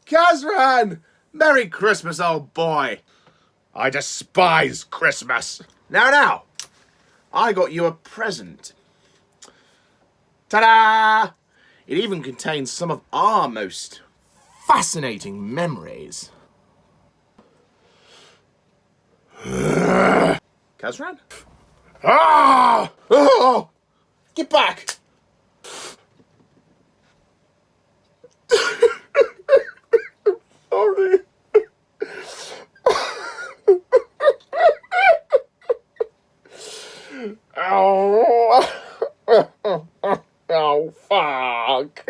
Kazran! Merry Christmas, old boy! I despise Christmas. Now, I got you a present. Ta-da! It even contains some of our most fascinating memories. Kazran? Ah! Oh! Get back! Sorry. Oh. Oh, fuck.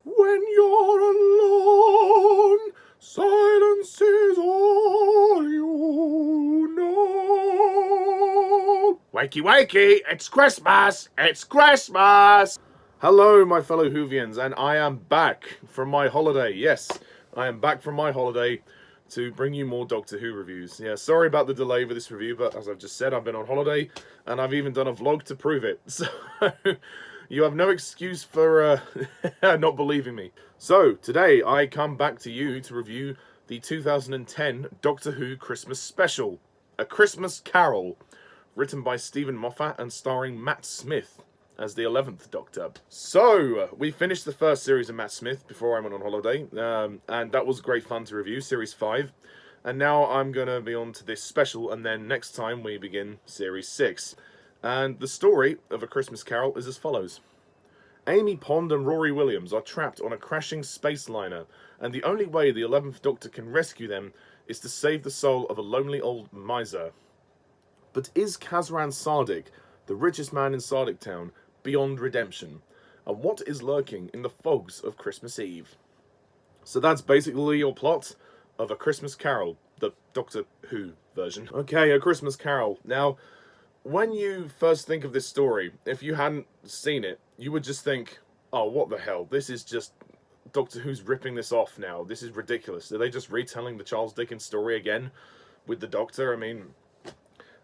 When you're alone, silence is all you know. Wakey, wakey, it's Christmas! It's Christmas! Hello, my fellow Whovians, and I am back from my holiday. Yes, I am back from my holiday to bring you more Doctor Who reviews. Yeah, sorry about the delay with this review, but as I've just said, I've been on holiday, and I've even done a vlog to prove it. So, you have no excuse for not believing me. So, today I come back to you to review the 2010 Doctor Who Christmas Special, A Christmas Carol, written by Stephen Moffat and starring Matt Smith as the 11th Doctor. So, we finished the first series of Matt Smith before I went on holiday, and that was great fun to review, Series 5. And now I'm going to be on to this special, and then next time we begin Series 6. And the story of A Christmas Carol is as follows. Amy Pond and Rory Williams are trapped on a crashing space liner, and the only way the 11th Doctor can rescue them is to save the soul of a lonely old miser. But is Kazran Sardik, the richest man in Sardik Town, beyond redemption? And what is lurking in the fogs of Christmas Eve? So that's basically your plot of A Christmas Carol, the Doctor Who version. Okay, A Christmas Carol. Now, when you first think of this story, if you hadn't seen it, you would just think, oh, what the hell? This is just Doctor Who's ripping this off now. This is ridiculous. Are they just retelling the Charles Dickens story again with the Doctor? I mean,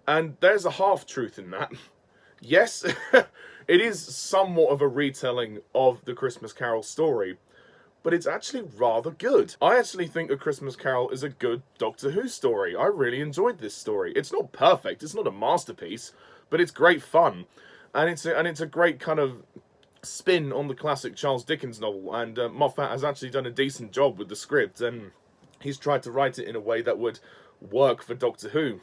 and there's a half-truth in that. Yes, it is somewhat of a retelling of the Christmas Carol story, but it's actually rather good. I actually think A Christmas Carol is a good Doctor Who story. I really enjoyed this story. It's not perfect, it's not a masterpiece, but it's great fun. And it's a great kind of spin on the classic Charles Dickens novel, and Moffat has actually done a decent job with the script, and he's tried to write it in a way that would work for Doctor Who.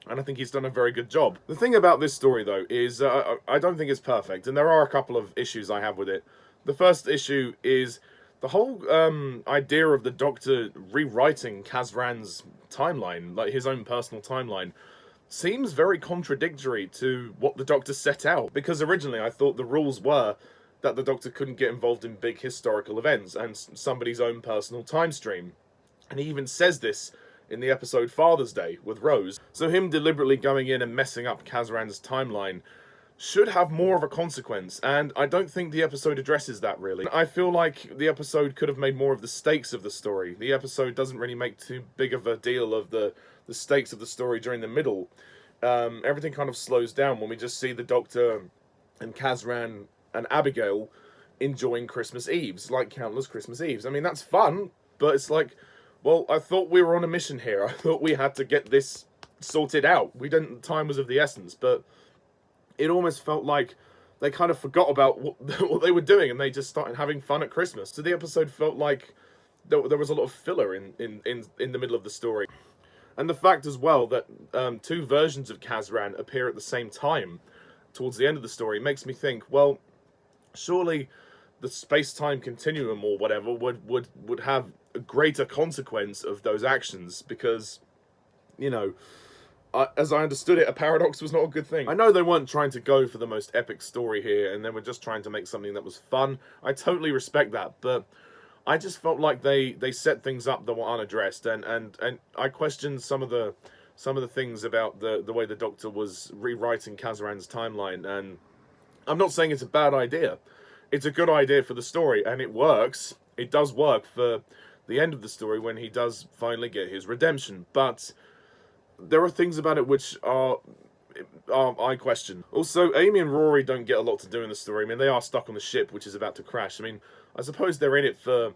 And I think he's done a very good job. The thing about this story, though, is I don't think it's perfect, and there are a couple of issues I have with it. The first issue is the whole idea of the Doctor rewriting Kazran's timeline, like his own personal timeline, seems very contradictory to what the Doctor set out. Because originally I thought the rules were that the Doctor couldn't get involved in big historical events and somebody's own personal time stream. And he even says this in the episode Father's Day with Rose. So him deliberately going in and messing up Kazran's timeline should have more of a consequence, and I don't think the episode addresses that, really. I feel like the episode could have made more of the stakes of the story. The episode doesn't really make too big of a deal of the stakes of the story during the middle. Everything kind of slows down when we just see the Doctor and Kazran and Abigail enjoying Christmas Eves, like countless Christmas Eves. I mean, that's fun, but it's like, well, I thought we were on a mission here. I thought we had to get this sorted out. Time was of the essence, but it almost felt like they kind of forgot about what they were doing, and they just started having fun at Christmas. So the episode felt like there was a lot of filler in the middle of the story. And the fact as well that two versions of Kazran appear at the same time towards the end of the story makes me think, well, surely the space-time continuum or whatever would have a greater consequence of those actions, because, you know, as I understood it, a paradox was not a good thing. I know they weren't trying to go for the most epic story here, and they were just trying to make something that was fun. I totally respect that, but I just felt like they set things up that were unaddressed, and I questioned some of the things about the way the Doctor was rewriting Kazran's timeline. And I'm not saying it's a bad idea. It's a good idea for the story, and it works. It does work for the end of the story when he does finally get his redemption. But there are things about it which are I question. Also, Amy and Rory don't get a lot to do in the story. I mean, they are stuck on the ship, which is about to crash. I mean, I suppose they're in it for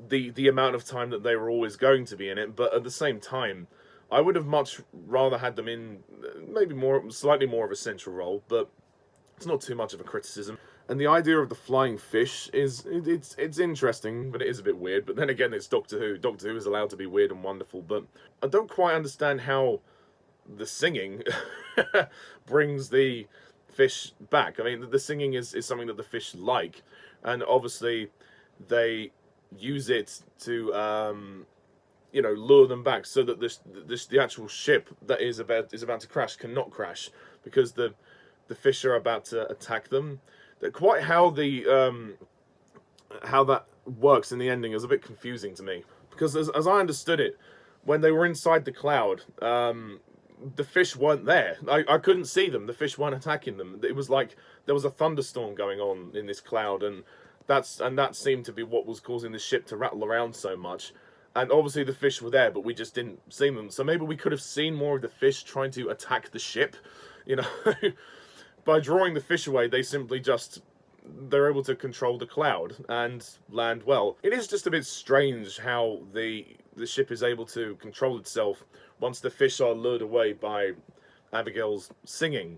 the amount of time that they were always going to be in it, but at the same time, I would have much rather had them in maybe slightly more of a central role, but it's not too much of a criticism. And the idea of the flying fish it's interesting, but it is a bit weird. But then again, it's Doctor Who. Doctor Who is allowed to be weird and wonderful, but I don't quite understand how the singing brings the fish back. I mean, the singing is something that the fish like, and obviously they use it to lure them back so that the actual ship that is about to crash cannot crash, because the fish are about to attack them. Quite how how that works in the ending is a bit confusing to me, because as I understood it, when they were inside the cloud, the fish weren't there. I couldn't see them. The fish weren't attacking them. It was like there was a thunderstorm going on in this cloud, and that seemed to be what was causing the ship to rattle around so much. And obviously the fish were there, but we just didn't see them. So maybe we could have seen more of the fish trying to attack the ship, you know. By drawing the fish away, they're able to control the cloud and land well. It is just a bit strange how the ship is able to control itself once the fish are lured away by Abigail's singing.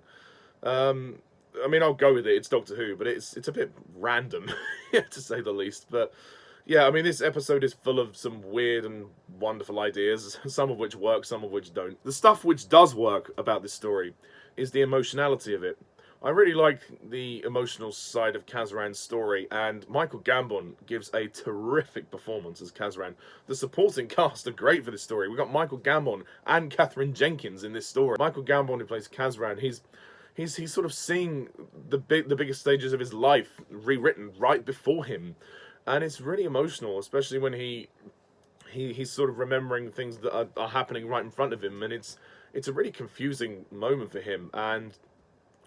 I mean, I'll go with it. It's Doctor Who, but it's a bit random, to say the least. But yeah, I mean, this episode is full of some weird and wonderful ideas, some of which work, some of which don't. The stuff which does work about this story is the emotionality of it. I really like the emotional side of Kazran's story, and Michael Gambon gives a terrific performance as Kazran. The supporting cast are great for this story. We've got Michael Gambon and Katherine Jenkins in this story. Michael Gambon, who plays Kazran, he's sort of seeing the biggest stages of his life rewritten right before him, and it's really emotional, especially when he's sort of remembering things that are happening right in front of him, and it's a really confusing moment for him. And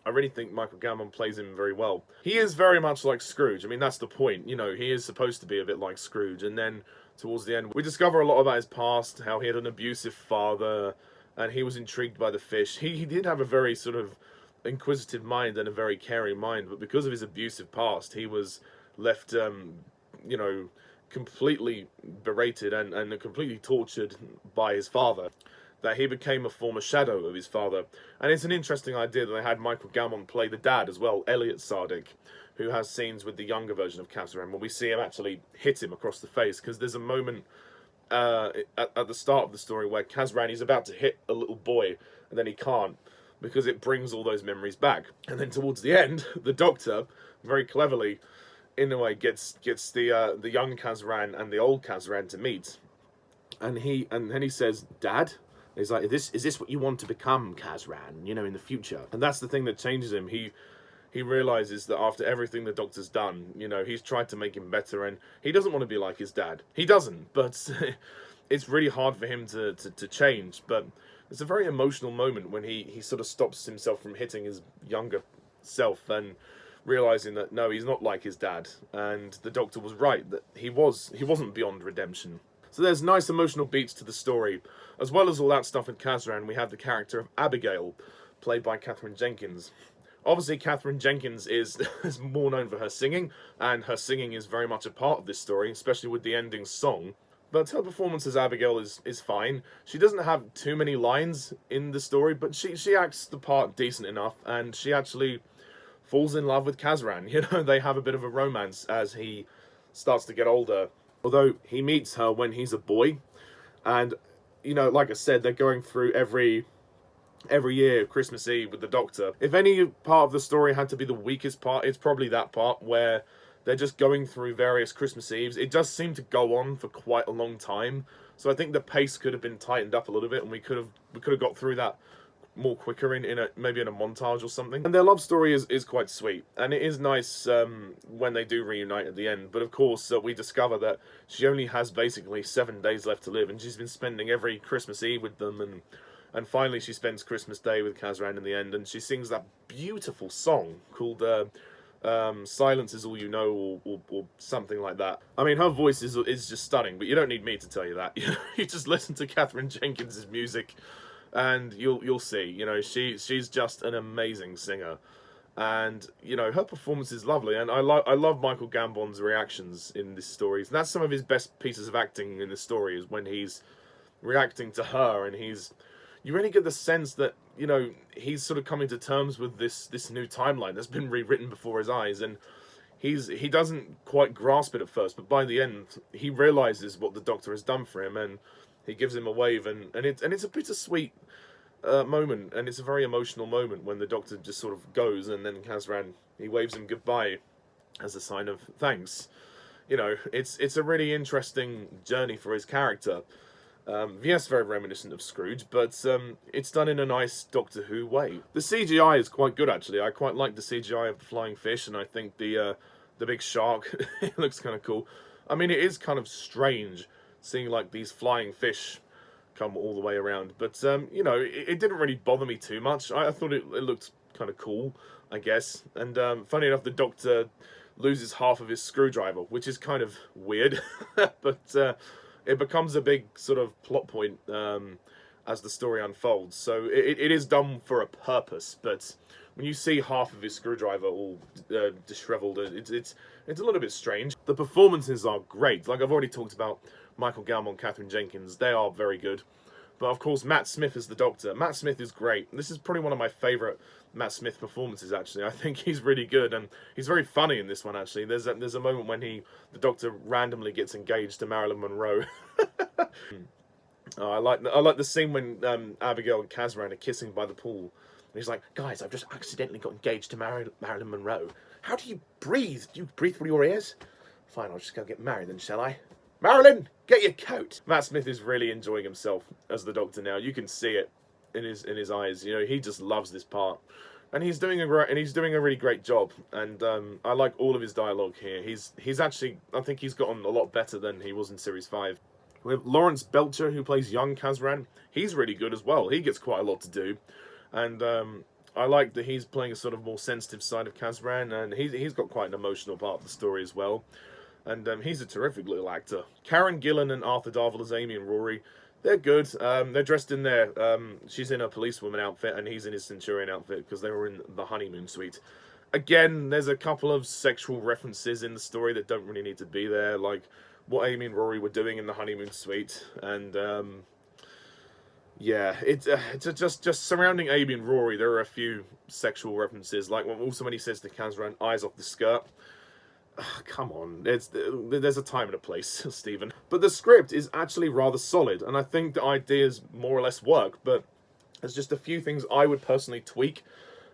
I really think Michael Gambon plays him very well. He is very much like Scrooge. I mean, that's the point. You know, he is supposed to be a bit like Scrooge. And then towards the end, we discover a lot about his past, how he had an abusive father, and he was intrigued by the fish. He did have a very sort of inquisitive mind and a very caring mind, but because of his abusive past, he was left, completely berated and completely tortured by his father, that he became a former shadow of his father. And it's an interesting idea that they had Michael Gambon play the dad as well, Elliot Sardick, who has scenes with the younger version of Kazran where we see him actually hit him across the face, because there's a moment at the start of the story where Kazran is about to hit a little boy, and then he can't, because it brings all those memories back. And then towards the end, the Doctor, very cleverly, in a way, gets the young Kazran and the old Kazran to meet. And then he says, "Dad?" He's like, is this what you want to become, Kazran, in the future? And that's the thing that changes him. He realizes that after everything the Doctor's done, he's tried to make him better, and he doesn't want to be like his dad. He doesn't, but it's really hard for him to change. But it's a very emotional moment when he sort of stops himself from hitting his younger self and realizing that, no, he's not like his dad. And the Doctor was right, that he wasn't beyond redemption. So there's nice emotional beats to the story. As well as all that stuff with Kazran, we have the character of Abigail, played by Katherine Jenkins. Obviously, Katherine Jenkins is more known for her singing, and her singing is very much a part of this story, especially with the ending song. But her performance as Abigail is fine. She doesn't have too many lines in the story, but she acts the part decent enough, and she actually falls in love with Kazran. They have a bit of a romance as he starts to get older. Although he meets her when he's a boy, and like I said, they're going through every year Christmas Eve with the Doctor. If any part of the story had to be the weakest part, it's probably that part where they're just going through various Christmas Eves. It does seem to go on for quite a long time, So I think the pace could have been tightened up a little bit, and we could have got through that more quicker in a maybe in a montage or something. And their love story is quite sweet, and it is nice when they do reunite at the end. But of course, we discover that she only has basically 7 days left to live, and she's been spending every Christmas Eve with them, and finally she spends Christmas Day with Kazran in the end, and she sings that beautiful song called Silence Is All You Know, or something like that. I mean, her voice is just stunning, but you don't need me to tell you that. You just listen to Katherine Jenkins' music, and you'll see. You know, she's just an amazing singer, and you know, her performance is lovely. And I love Michael Gambon's reactions in this story. And that's some of his best pieces of acting in the story, is when he's reacting to her, and you really get the sense that, you know, he's sort of coming to terms with this new timeline that's been rewritten before his eyes, and he doesn't quite grasp it at first, but by the end he realizes what the Doctor has done for him, and he gives him a wave, and it's a bittersweet moment, and it's a very emotional moment when the Doctor just sort of goes, and then Kazran, he waves him goodbye as a sign of thanks. You know, it's a really interesting journey for his character. Yes, very reminiscent of Scrooge, but it's done in a nice Doctor Who way. The CGI is quite good, actually. I quite like the CGI of the flying fish, and I think the big shark, it looks kind of cool. I mean, it is kind of strange seeing like these flying fish come all the way around, but you know, it didn't really bother me too much. I thought it looked kind of cool, I guess. And funny enough, the Doctor loses half of his screwdriver, which is kind of weird, but it becomes a big sort of plot point as the story unfolds. So it is done for a purpose, but when you see half of his screwdriver all disheveled, it's a little bit strange. The performances are great. Like I've already talked about Michael Gambon, Katherine Jenkins, they are very good. But of course, Matt Smith is the Doctor. Matt Smith is great. This is probably one of my favourite Matt Smith performances, actually. I think he's really good, and he's very funny in this one, actually. There's a moment when the Doctor randomly gets engaged to Marilyn Monroe. I like the scene when Abigail and Kazran are kissing by the pool. And he's like, guys, I've just accidentally got engaged to Marilyn Monroe. How do you breathe? Do you breathe through your ears? Fine, I'll just go get married then, shall I? Marilyn, get your coat. Matt Smith is really enjoying himself as the Doctor now. You can see it in his eyes. You know, he just loves this part, and he's doing a really great job. And I like all of his dialogue here. He's actually, I think he's gotten a lot better than he was in Series 5. We have Lawrence Belcher, who plays young Kazran. He's really good as well. He gets quite a lot to do, and I like that he's playing a sort of more sensitive side of Kazran, and he's got quite an emotional part of the story as well. And he's a terrific little actor. Karen Gillan and Arthur Darvill as Amy and Rory. They're good. They're dressed in their... she's in a policewoman outfit, and he's in his Centurion outfit, because they were in the honeymoon suite. Again, there's a couple of sexual references in the story that don't really need to be there, like what Amy and Rory were doing in the honeymoon suite. And, yeah, it's just surrounding Amy and Rory, there are a few sexual references, like also when he says to Kazran, eyes off the skirt. Come on, there's a time and a place, Stephen. But the script is actually rather solid, and I think the ideas more or less work, but there's just a few things I would personally tweak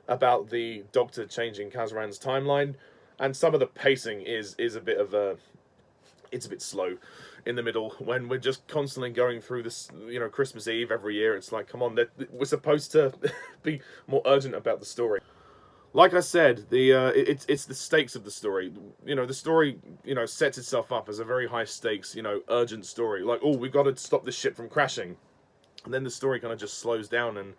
about the Doctor changing Kazran's timeline, and some of the pacing is a bit of a... It's a bit slow in the middle when we're just constantly going through this, you know, Christmas Eve every year. It's like, come on, we're supposed to be more urgent about the story. Like I said, it's the stakes of the story. You know, the story, you know, sets itself up as a very high stakes, you know, urgent story. Like, oh, we've got to stop this ship from crashing. And then the story kind of just slows down, and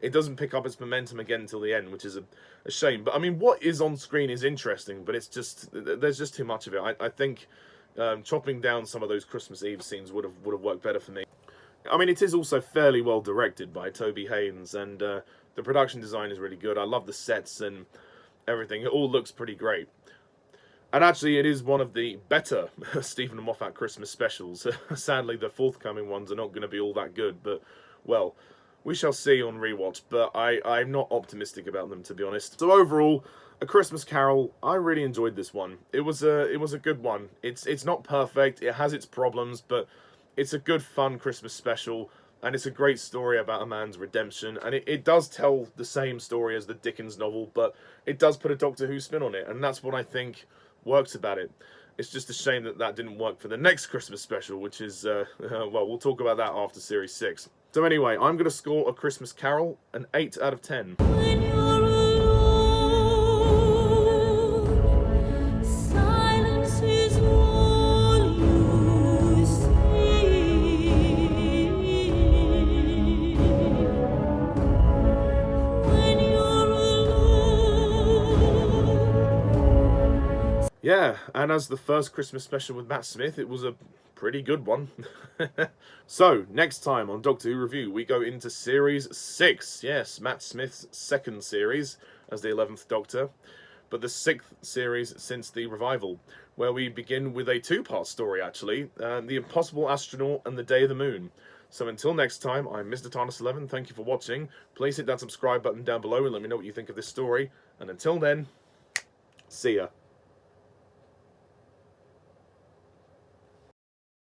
it doesn't pick up its momentum again until the end, which is a shame. But I mean, what is on screen is interesting, but it's just, there's just too much of it. I think chopping down some of those Christmas Eve scenes would have worked better for me. I mean, it is also fairly well directed by Toby Haynes, and the production design is really good. I love the sets and everything. It all looks pretty great. And actually, it is one of the better Stephen Moffat Christmas specials. Sadly, the forthcoming ones are not going to be all that good, but, well, we shall see on rewatch. But I'm not optimistic about them, to be honest. So overall, A Christmas Carol, I really enjoyed this one. It was a good one. It's not perfect. It has its problems, but it's a good, fun Christmas special. And it's a great story about a man's redemption. And it does tell the same story as the Dickens novel, but it does put a Doctor Who spin on it. And that's what I think works about it. It's just a shame that that didn't work for the next Christmas special, which is, well, we'll talk about that after Series 6. So anyway, I'm going to score A Christmas Carol an 8 out of 10. When you're alone, silence is all you see. When you're alone. Yeah, and as the first Christmas special with Matt Smith, it was a pretty good one. So, next time on Doctor Who Review, we go into Series 6. Yes, Matt Smith's second series as the 11th Doctor, but the 6th series since the revival, where we begin with a two-part story, actually, The Impossible Astronaut and The Day of the Moon. So until next time, I'm Mr. Tarnus11, thank you for watching. Please hit that subscribe button down below and let me know what you think of this story. And until then, see ya.